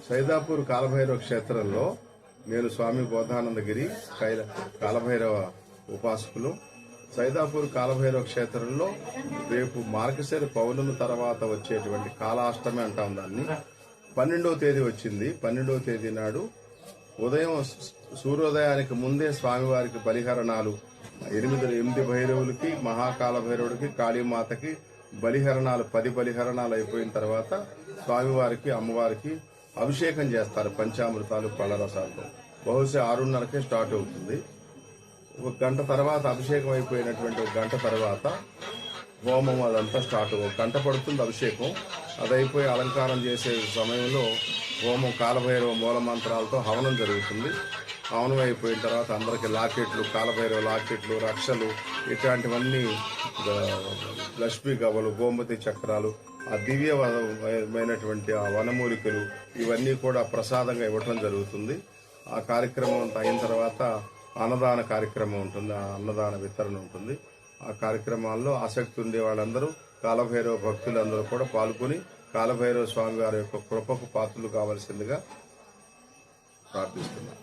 సైదాపూర్ కాలభైరవ క్షేత్రంలో నేను స్వామి బోధానందగిరి కాలభైరవ ఉపాసకులు. సైదాపూర్ కాలభైరవ క్షేత్రంలో రేపు మార్గశిర పౌర్ణమి తర్వాత వచ్చేటువంటి కాలాష్టమి అంటాం దాన్ని. 12వ తేదీ వచ్చింది. 12వ తేదీ నాడు ఉదయం సూర్యోదయానికి ముందే స్వామివారికి బలిహరణాలు 8 భైరవులకి, మహాకాల భైరవుడికి, కాళీమాతకి బలిహరణాలు 10 బలిహరణాలు అయిపోయిన తర్వాత స్వామివారికి, అమ్మవారికి అభిషేకం చేస్తారు పంచామృతాలు, పళ్ళరసాలతో. బహుశా 6:30కే స్టార్ట్ అవుతుంది. ఒక గంట తర్వాత అభిషేకం అయిపోయినటువంటి ఒక గంట తర్వాత హోమం అదంతా స్టార్ట్. ఒక గంట పడుతుంది అభిషేకం. అది అయిపోయి అలంకారం చేసే సమయంలో హోమం కాలభైరవ మూల మంత్రాలతో హవనం జరుగుతుంది. హవనం అయిపోయిన తర్వాత అందరికి లాకెట్లు, కాలభైరవ లాకెట్లు, రక్షలు, ఇట్లాంటివన్నీ లక్ష్మీ గవ్వలు, గోమతి చక్రాలు, ఆ దివ్యమైనటువంటి ఆ వనమూలికలు ఇవన్నీ కూడా ప్రసాదంగా ఇవ్వటం జరుగుతుంది. ఆ కార్యక్రమం అంతా అయిన తర్వాత అన్నదాన కార్యక్రమం ఉంటుంది. ఆ అన్నదాన వితరణ ఉంటుంది. ఆ కార్యక్రమాల్లో ఆసక్తి ఉండే వాళ్ళందరూ, కాలభైరవ భక్తులందరూ కూడా పాల్గొని కాలభైరవ స్వామి వారి యొక్క కృపకు పాత్రలు కావలసిందిగా ప్రార్థిస్తున్నారు.